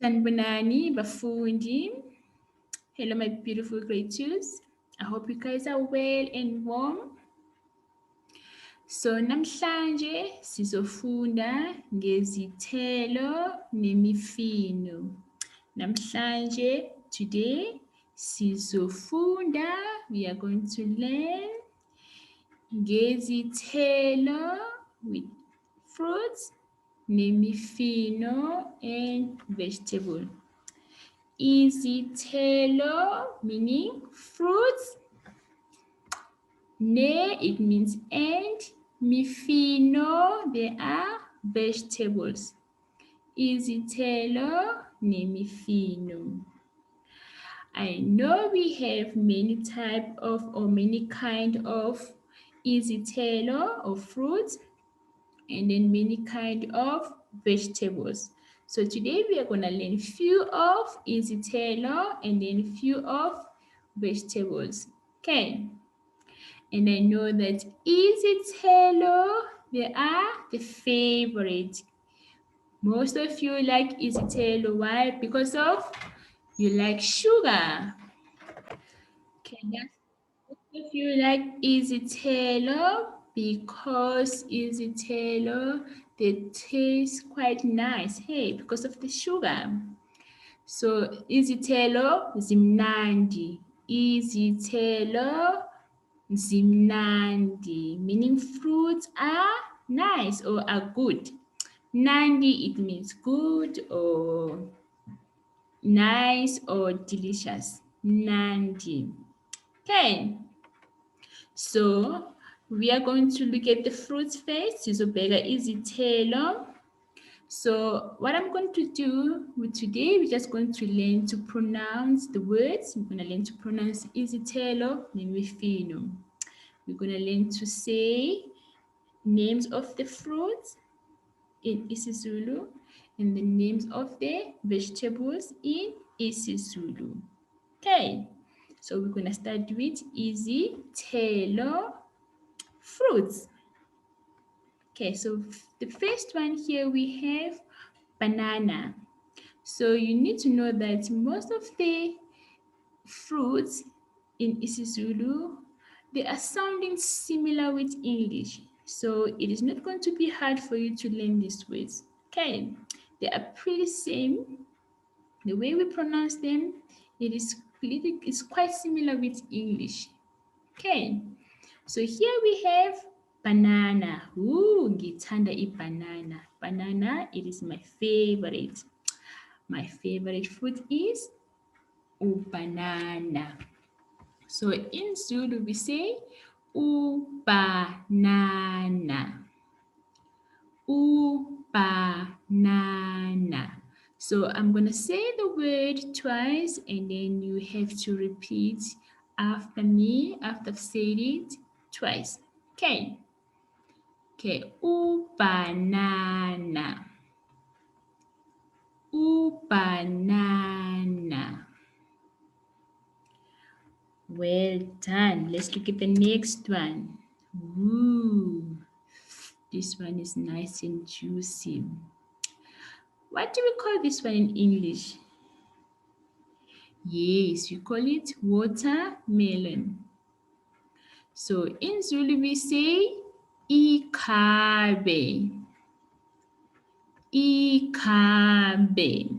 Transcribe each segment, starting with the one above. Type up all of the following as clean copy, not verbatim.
Sanibonani, bafundi. Hello, my beautiful grade twos. I hope you guys are well and warm. So namhlanje sizofunda ngezithelo nemifino. Namhlanje, today, sizofunda, we are going to learn ngezithelo with fruits, nemifino and vegetable. Izithelo meaning fruits. Ne, it means and. Mifino, they are vegetables. Izithelo nemifino. I know we have many type of or many kind of izithelo or fruits and then many kind of vegetables. So today we are going to learn few of izithelo and then few of vegetables. Okay. And I know that izithelo, they are the favorite. Most of you like izithelo. Why? Because of you like sugar. Okay, that's most of you like izithelo because izithelo, they taste quite nice. Hey, because of the sugar. So izithelo zimnandi. Izithelo zimnandi, meaning fruits are nice or are good. Nandi, it means good or nice or delicious. Nandi. Okay. So we are going to look at the fruits first. Sizobheka izithelo. So what I'm going to do with today, we're just going to learn to pronounce the words. We're going to learn to pronounce izithelo nemifino. We're going to learn to say names of the fruits in isiZulu and the names of the vegetables in isiZulu. Okay, so we're going to start with izithelo fruits. Okay, so the first one here we have banana. So you need to know that most of the fruits in isiZulu, they are sounding similar with English. So it is not going to be hard for you to learn these words. Okay, they are pretty same. The way we pronounce them, it's quite similar with English. Okay, so here we have banana. Ooh, ngithanda banana. Banana, it is my favorite. My favorite fruit is banana. So in Zulu we say banana. Banana. So I'm going to say the word twice and then you have to repeat after me, after I've said it twice. Okay. Okay. Banana. Banana. Well done. Let's look at the next one. Ooh, this one is nice and juicy. What do we call this one in English? Yes, we call it watermelon. So in Zulu we say ikhabe. Ikhabe.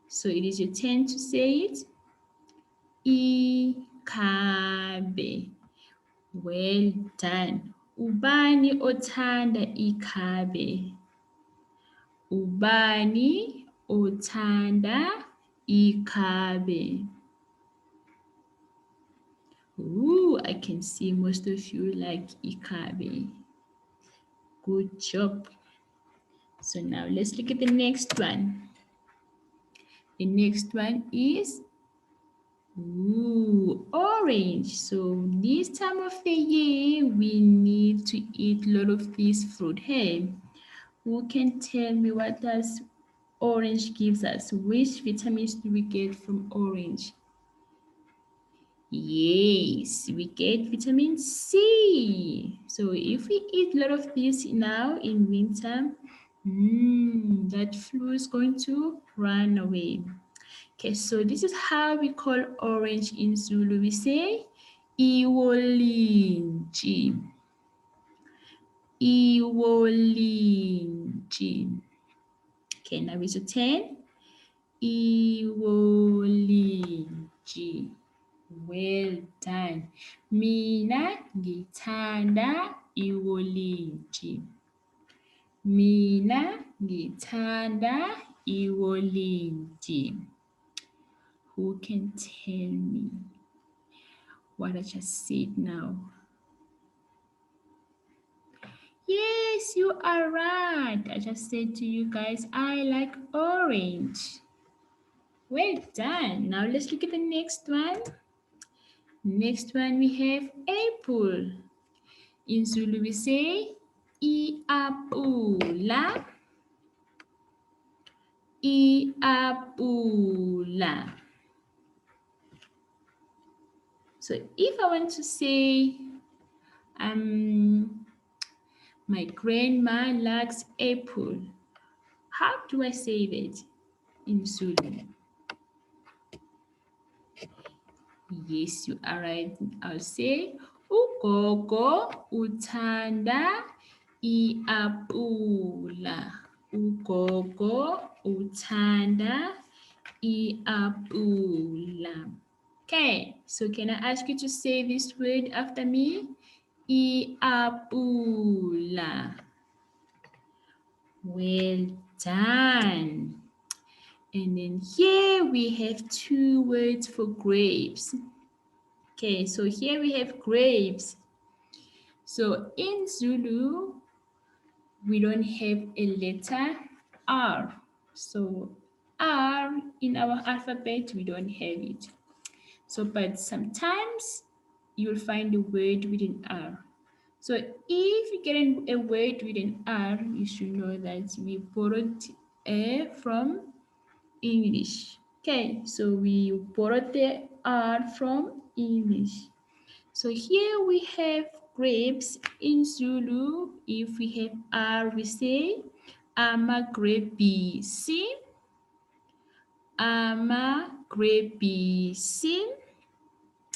So it is your turn to say it. Ikhabe. Well done. Ubani othanda ikhabe? Ubani othanda ikhabe? Ooh, I can see most of you like ikhabe. Good job. So now let's look at the next one. The next one is orange. So this time of the year, we need to eat a lot of this fruit. Hey, who can tell me what does orange gives us? Which vitamins do we get from orange? Yes, we get vitamin C. So if we eat a lot of this now in winter, That flu is going to run away. Okay, so this is how we call orange in Zulu. We say iwolinji. Iwolinji. Okay, now it's a 10. Iwolinji. Well done. Mina ngithanda iwolinji. Mina ngithanda iwolinji. Who can tell me what I just said now? Yes, you are right. I just said to you guys, I like orange. Well done. Now let's look at the next one. Next one we have apple. In Zulu we say iapula. Iapula. So if I want to say my grandma likes apple, how do I say that in Zulu? Yes, you are right. I'll say ugogo uthanda iapula. Ugogo uthanda iapula. Okay, so can I ask you to say this word after me? Iapula. Well done. And then here we have two words for grapes. Okay, so here we have grapes. So in Zulu, we don't have a letter R. So R in our alphabet, we don't have it. So, but sometimes you'll find a word with an R. So if you get a word with an R, you should know that we borrowed from English. Okay, so we borrowed the R from English. So here we have grapes in Zulu. If we have R, we say amagrebisi. Amagrebisi.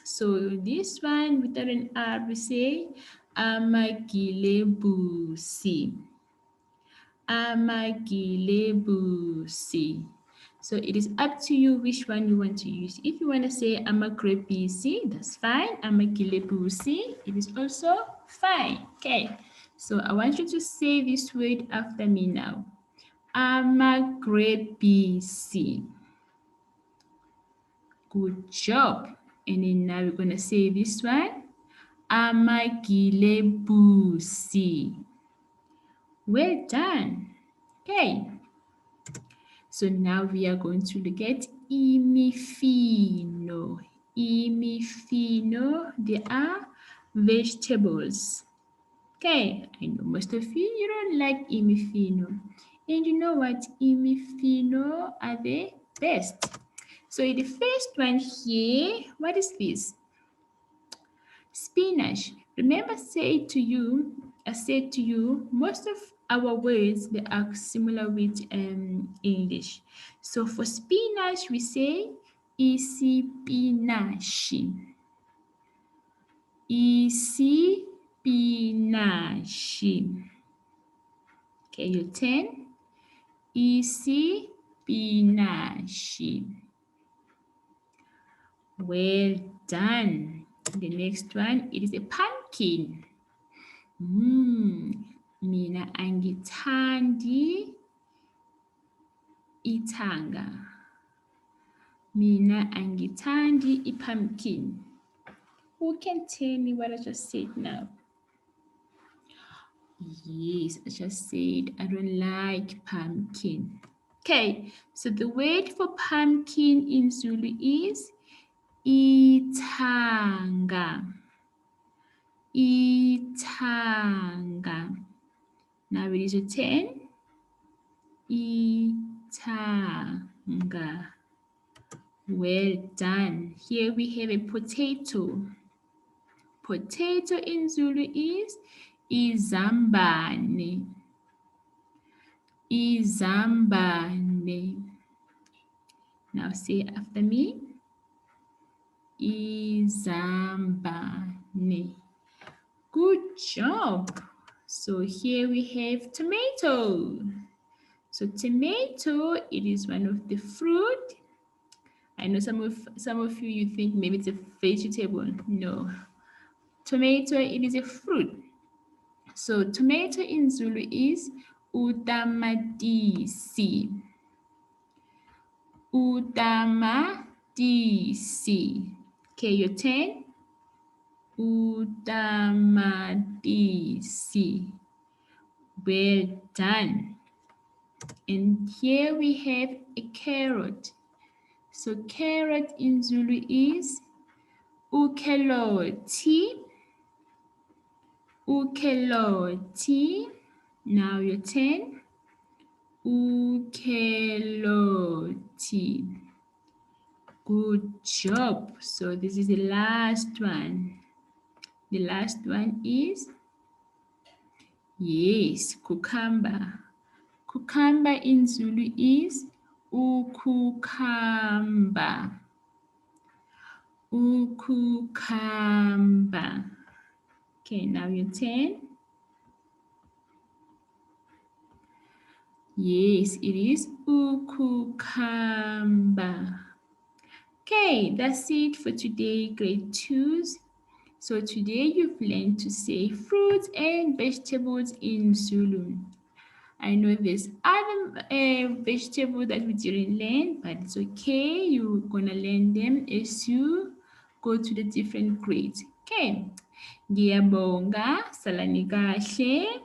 So this one without an R, we say amagilebusi. Amagilebusi. So it is up to you which one you want to use. If you want to say amagrebisi, that's fine. Amagilebusi, it is also fine. Okay. So I want you to say this word after me now. Amagrebisi. Good job. And then now we're going to say this one. Amagilebusi. Well done. Okay. So now we are going to look at nemifino. Nemifino, they are vegetables. Okay, I know most of you don't like nemifino. And you know what? Nemifino are the best. So the first one here, what is this? Spinach. Remember I said to you, most of our words, they are similar with English. So for spinach, we say isipinashi. Isipinashi. Okay, your 10. Isipinashi. Well done. The next one, it is a pumpkin. Mina angithandi ithanga. Mina angithandi pumpkin. Who can tell me what I just said now? Yes, I just said I don't like pumpkin. Okay, so the word for pumpkin in Zulu is ithanga. Ithanga. Now it is a 10. Ithanga. Well done. Here we have a potato. Potato in Zulu is izambane. Izambane. Now say after me. Izambane. Good job. So here we have tomato. So tomato, it is one of the fruit. I know some of you think maybe it's a vegetable. No. Tomato, it is a fruit. So tomato in Zulu is utamatisi. Utamatisi. Okay, your turn. Utamatisi. Well done. And here we have a carrot. So carrot in Zulu is ukeloti. Ukeloti. Now your turn. Ukeloti. Good job. So this is the last one. The last one is, yes, cucumber. Cucumber in Zulu is ukukhamba. Ukukhamba. Okay, now your turn. Yes, it is ukukhamba. Okay, that's it for today, grade 2s. So today you've learned to say fruits and vegetables in Zulu. I know there's other vegetables that we didn't learn, but it's okay. You're gonna learn them as you go to the different grades. Okay. Ngiyabonga, salani kahle.